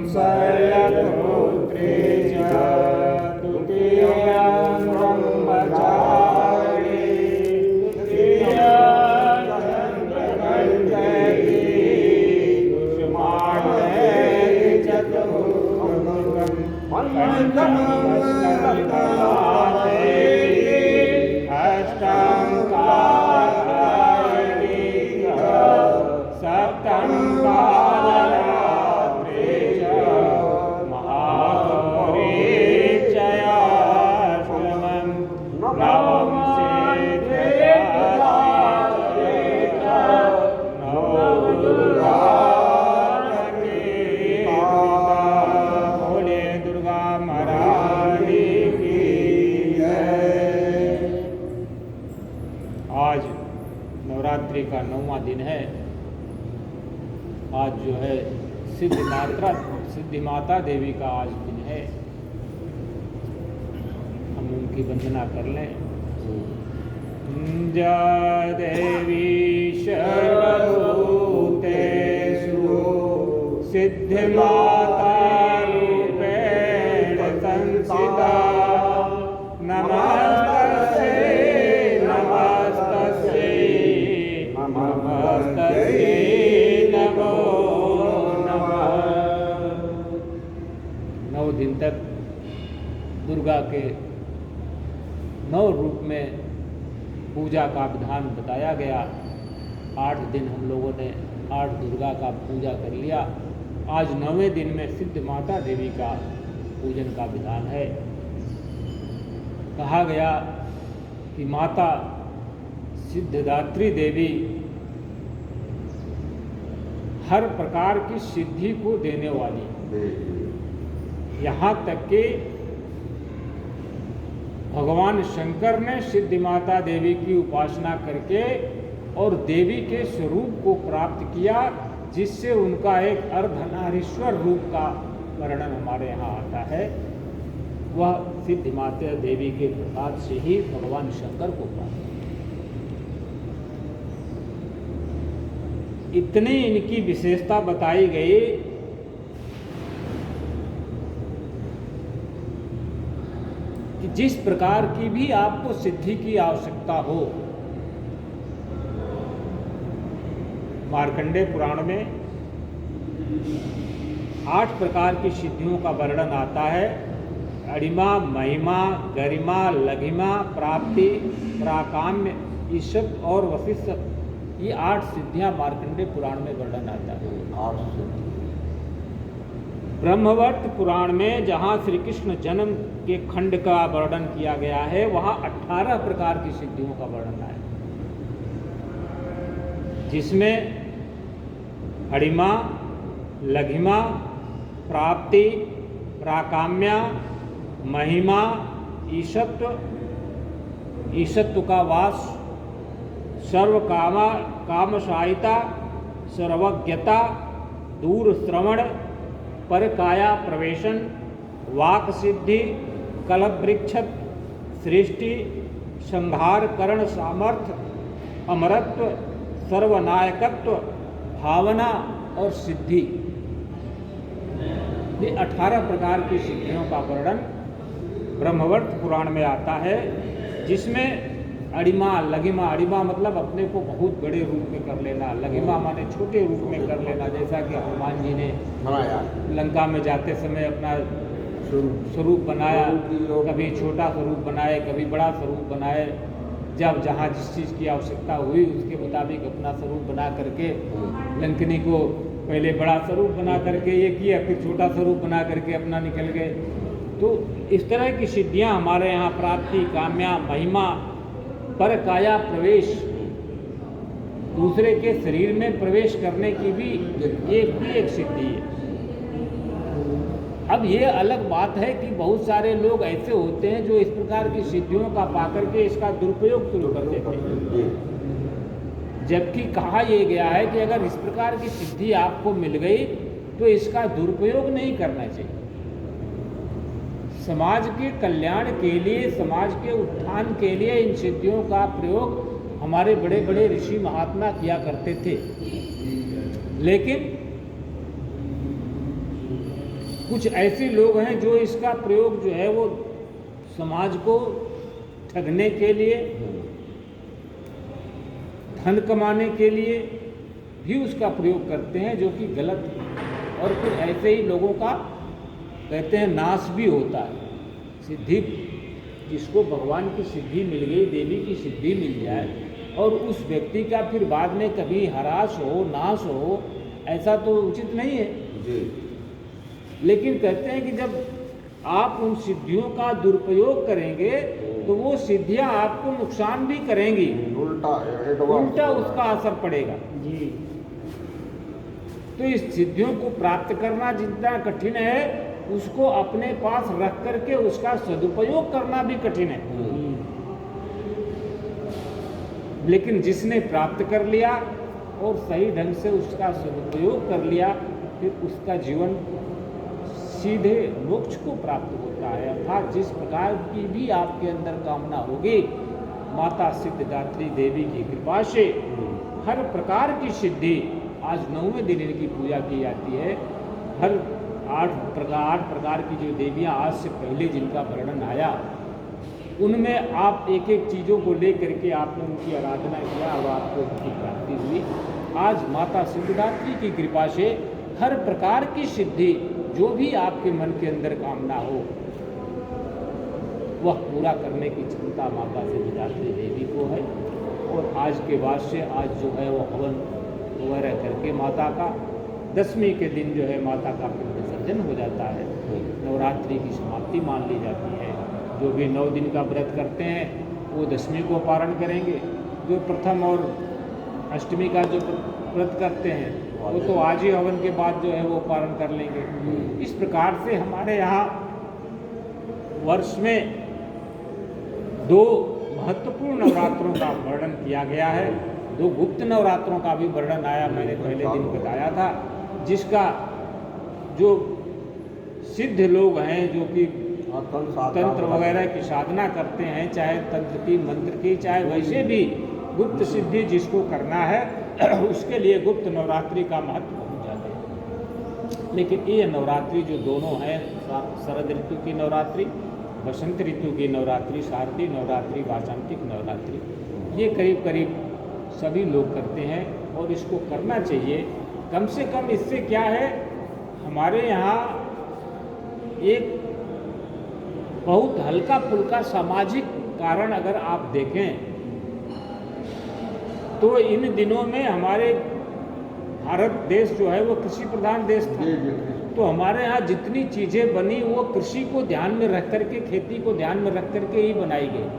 शैलपुत्री च तुतीयं ब्रह्मचारी तृतीयं चन्द्रघण्टकी कुसुमाण्डेति चतुर्थं पञ्चमं स्कन्धमासेति अष्टं कालकारिणी सप्तं नवरात्रि का 9वां दिन है। आज जो है सिद्धि माता देवी का आज दिन है। हम उनकी वंदना कर लें। जय देवी सर्वभूतेषु सिद्धि माता रूपेण संस्थिता नमस्ते नमो नमः। 9 दिन तक दुर्गा के 9 रूप में पूजा का विधान बताया गया। 8 दिन हम लोगों ने 8 दुर्गा का पूजा कर लिया। आज 9वें दिन में सिद्ध माता देवी का पूजन का विधान है। कहा गया कि माता सिद्धिदात्री देवी हर प्रकार की सिद्धि को देने वाली, यहाँ तक कि भगवान शंकर ने सिद्धि माता देवी की उपासना करके और देवी के स्वरूप को प्राप्त किया, जिससे उनका एक अर्धनारीश्वर रूप का वर्णन हमारे यहाँ आता है। वह सिद्धि माता देवी के प्रसाद से ही भगवान शंकर को प्राप्त। इतनी इनकी विशेषता बताई गई कि जिस प्रकार की भी आपको सिद्धि की आवश्यकता हो, मार्कंडेय पुराण में 8 प्रकार की सिद्धियों का वर्णन आता है। अणिमा, महिमा, गरिमा, लघिमा, प्राप्ति, प्राकाम्य, ईशत और वशिष्ठ, ये 8 सिद्धियां मार्कंडेय पुराण में वर्णन आता है। ब्रह्मवर्त पुराण में जहाँ श्री कृष्ण जन्म के खंड का वर्णन किया गया है, वहाँ 18 प्रकार की सिद्धियों का वर्णन है, जिसमें अणिमा, लघिमा, प्राप्ति, प्राकाम्या, महिमा, ईशत्व का वास, सर्व कामशायिता, सर्वज्ञता, दूर श्रवण, पर काया प्रवेशन, वाक सिद्धि, कलवृक्षत, सृष्टि, संहार करण सामर्थ्य, अमरत्व, सर्वनायकत्व, भावना और सिद्धि। ये 18 प्रकार की सिद्धियों का वर्णन ब्रह्मवर्त पुराण में आता है, जिसमें अणिमा, लघिमा, अणिमा मतलब अपने को बहुत बड़े रूप में कर लेना, लघिमा माने छोटे रूप में कर लेना, जैसा कि हनुमान जी ने लंका में जाते समय अपना स्वरूप बनाया, कभी छोटा स्वरूप बनाए, कभी बड़ा स्वरूप बनाए। जब जहाँ जिस चीज़ की आवश्यकता हुई उसके मुताबिक अपना स्वरूप बना करके लंकनी को पहले बड़ा स्वरूप बना करके ये किया, फिर छोटा स्वरूप बना करके अपना निकल गए। तो इस तरह की सिद्धियाँ हमारे यहाँ प्राप्ति, काम्या, महिमा, पर काया प्रवेश, दूसरे के शरीर में प्रवेश करने की भी एक सिद्धि है। अब ये अलग बात है कि बहुत सारे लोग ऐसे होते हैं जो इस प्रकार की सिद्धियों का पाकर के इसका दुरुपयोग शुरू कर देते हैं, जबकि कहा यह गया है कि अगर इस प्रकार की सिद्धि आपको मिल गई तो इसका दुरुपयोग नहीं करना चाहिए। समाज के कल्याण के लिए, समाज के उत्थान के लिए इन सिद्धियों का प्रयोग हमारे बड़े बड़े ऋषि महात्मा किया करते थे। लेकिन कुछ ऐसे लोग हैं जो इसका प्रयोग जो है वो समाज को ठगने के लिए, धन कमाने के लिए भी उसका प्रयोग करते हैं, जो कि गलत है। और फिर ऐसे ही लोगों का कहते हैं नाश भी होता है। सिद्धि, जिसको भगवान की सिद्धि मिल गई, देवी की सिद्धि मिल जाए, और उस व्यक्ति का फिर बाद में कभी हरास हो, नाश हो, ऐसा तो उचित नहीं है जी। लेकिन कहते हैं कि जब आप उन सिद्धियों का दुरुपयोग करेंगे तो वो सिद्धियां आपको नुकसान भी करेंगी, उल्टा उसका असर पड़ेगा जी। तो इस सिद्धियों को प्राप्त करना जितना कठिन है, उसको अपने पास रख करके उसका सदुपयोग करना भी कठिन है। लेकिन जिसने प्राप्त कर लिया और सही ढंग से उसका सदुपयोग कर लिया, फिर उसका जीवन सीधे मोक्ष को प्राप्त होता है। अर्थात जिस प्रकार की भी आपके अंदर कामना होगी, माता सिद्धिदात्री देवी की कृपा से हर प्रकार की सिद्धि, आज 9वें दिन इनकी पूजा की जाती है। हर 8 प्रकार की जो देवियां आज से पहले जिनका वर्णन आया, उनमें आप एक एक चीज़ों को लेकर के आपने उनकी आराधना किया और आपको उनकी प्राप्ति हुई। आज माता सिद्धिदात्री की कृपा से हर प्रकार की सिद्धि, जो भी आपके मन के अंदर कामना हो, वह पूरा करने की क्षमता माता सिद्धिदात्री देवी को है। और आज के बाद से आज जो है वो हवन वगैरह करके माता का 10वीं के दिन जो है माता का पिंड विसर्जन हो जाता है। नवरात्रि की समाप्ति मान ली जाती है। जो भी 9 दिन का व्रत करते हैं वो 10वीं को पारण करेंगे। जो प्रथम और अष्टमी का जो व्रत करते हैं वो तो आज ही हवन के बाद जो है वो पारण कर लेंगे। इस प्रकार से हमारे यहाँ वर्ष में 2 महत्वपूर्ण नवरात्रों का वर्णन किया गया है। 2 गुप्त नवरात्रों का भी वर्णन आया, मैंने पहले दिन बताया था, जिसका जो सिद्ध लोग हैं, जो कि तंत्र वगैरह की साधना करते हैं, चाहे तंत्र की, मंत्र की, चाहे वैसे भी गुप्त सिद्धि जिसको करना है, उसके लिए गुप्त नवरात्रि का महत्व बहुत ज़्यादा है। लेकिन ये नवरात्रि जो दोनों हैं, शरद ऋतु की नवरात्रि, बसंत ऋतु की नवरात्रि, शारदीय नवरात्रि, वासंतिक नवरात्रि, ये करीब करीब सभी लोग करते हैं और इसको करना चाहिए। कम से कम इससे क्या है, हमारे यहाँ एक बहुत हल्का फुल्का सामाजिक कारण अगर आप देखें तो इन दिनों में हमारे भारत देश जो है वो कृषि प्रधान देश था। तो हमारे यहाँ जितनी चीज़ें बनी वो कृषि को ध्यान में रख करके, खेती को ध्यान में रख करके ही बनाई गई।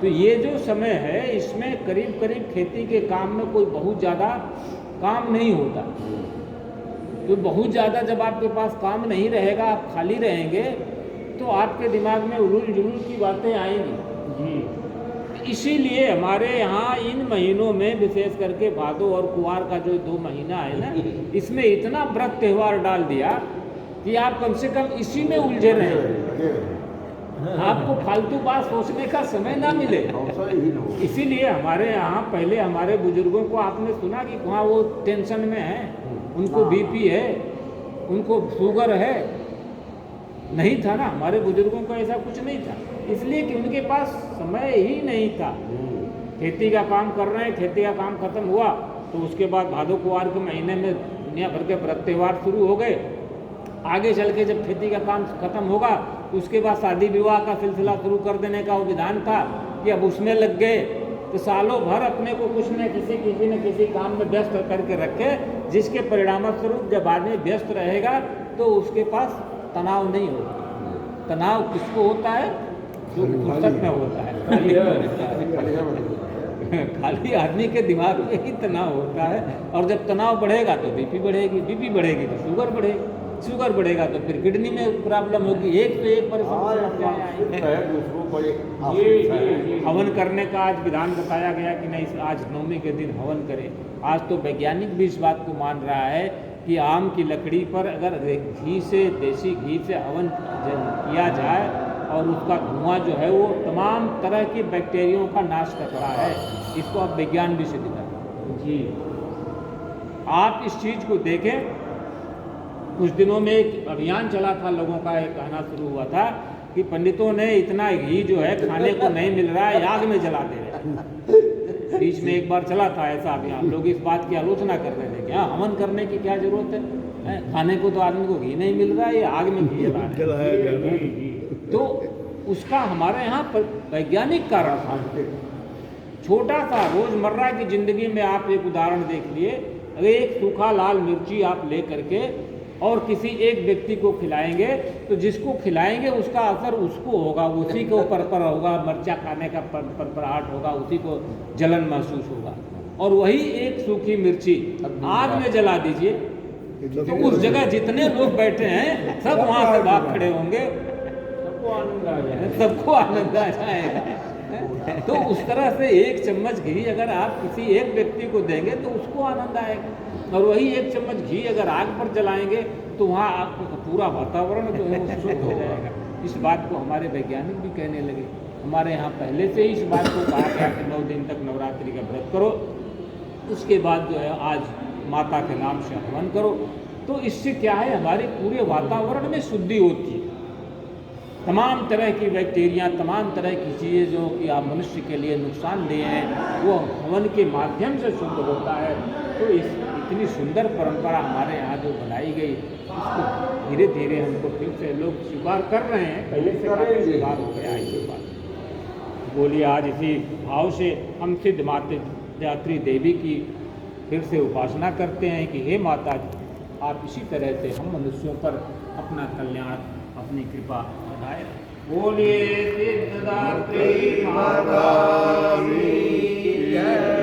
तो ये जो समय है इसमें करीब करीब खेती के काम में कोई बहुत ज़्यादा काम नहीं होता। तो बहुत ज़्यादा जब आपके पास काम नहीं रहेगा, आप खाली रहेंगे, तो आपके दिमाग में उलूल जुलूल की बातें आएंगी। इसीलिए हमारे यहाँ इन महीनों में विशेष करके भादो और कुवार का जो 2 महीना है ना, इसमें इतना व्रत त्यौहार डाल दिया कि आप कम से कम इसी में उलझे रहें, आपको फालतू बात सोचने का समय ना मिले। इसीलिए हमारे यहाँ पहले हमारे बुजुर्गों को आपने सुना कि वहाँ वो टेंशन में है, उनको बीपी है, उनको शुगर है, नहीं था ना। हमारे बुजुर्गों को ऐसा कुछ नहीं था, इसलिए कि उनके पास समय ही नहीं था। खेती का काम कर रहे हैं, खेती का काम खत्म हुआ तो उसके बाद भादो कुवार के महीने में दुनिया भर के व्रत त्यौहार शुरू हो गए। आगे चल के जब खेती का काम खत्म होगा उसके बाद शादी विवाह का सिलसिला शुरू कर देने का वो विधान था कि अब उसमें लग गए। तो सालों भर अपने को कुछ न किसी काम में व्यस्त करके रखे, जिसके परिणाम स्वरूप जब आदमी व्यस्त रहेगा तो उसके पास तनाव नहीं होता। तनाव किसको होता है? जो फुर्सत में होता है, खाली आदमी के दिमाग में ही तनाव होता है। और जब तनाव बढ़ेगा तो बीपी बढ़ेगी, बीपी बढ़ेगी तो शुगर बढ़ेगी, शुगर बढ़ेगा तो फिर किडनी में प्रॉब्लम होगी। एक से एक परेशानी। हवन करने का आज विधान बताया गया कि नहीं, आज 9वीं के दिन हवन करें। आज तो वैज्ञानिक भी इस बात को मान रहा है कि आम की लकड़ी पर अगर घी से, देसी घी से हवन किया जाए और उसका धुआं जो है वो तमाम तरह की बैक्टीरियाओं का नाश करता है। इसको अब विज्ञान भी सिद्ध करता है जी। आप इस चीज़ को देखें कुछ दिनों में एक अभियान चला था, लोगों का एक कहना शुरू हुआ था कि पंडितों ने इतना घी जो है खाने को नहीं मिल रहा है, आग में जला दे रहे हैं। बीच में एक बार चला था ऐसा अभियान, लोग इस बात की आलोचना कर रहे थे कि हाँ, हवन करने की क्या जरूरत है, खाने को तो आदमी को घी नहीं मिल रहा है, ये आग में घी जला रहे हैं। तो उसका हमारे यहाँ पर वैज्ञानिक कारण था। छोटा सा रोजमर्रा की जिंदगी में आप एक उदाहरण देख लिए, अगर एक सूखा लाल मिर्ची आप ले करके और किसी एक व्यक्ति को खिलाएंगे तो जिसको खिलाएंगे उसका असर उसको होगा, उसी को पर होगा, मिर्चा खाने का परपराहट होगा, उसी को जलन महसूस होगा। और वही एक सूखी मिर्ची आग में जला दीजिए तो उस जगह जितने लोग बैठे हैं सब वहाँ से भाग खड़े होंगे, सबको आनंद आ जाएगा। तो उस तरह से एक चम्मच घी अगर आप किसी एक व्यक्ति को देंगे तो उसको आनंद आएगा, और वही एक चम्मच घी अगर आग पर जलाएंगे तो वहाँ आपका पूरा वातावरण जो है वो शुद्ध हो जाएगा। इस बात को हमारे वैज्ञानिक भी कहने लगे। हमारे यहाँ पहले से ही इस बात को कहा गया कि 9 दिन तक नवरात्रि का व्रत करो, उसके बाद जो है आज माता के नाम से हवन करो। तो इससे क्या है, हमारे पूरे वातावरण में शुद्धि होती है। तमाम तरह की बैक्टीरिया, तमाम तरह की चीज़ें जो कि आप मनुष्य के लिए नुकसानदेह हैं, वो हवन के माध्यम से शुद्ध होता है। तो इतनी सुंदर परंपरा हमारे यहाँ जो बनाई गई, उसको धीरे धीरे हमको फिर से लोग स्वीकार कर रहे हैं, पहले से काफ़ी स्वीकार हो गया है ये बात। बोलिए, आज इसी भाव से हम सिद्ध मातृ देवी की फिर से उपासना करते हैं कि हे माता जी, आप इसी तरह से हम मनुष्यों पर अपना कल्याण, अपनी कृपा बनाए। बोलिए सिद्धदात्री माता की जय।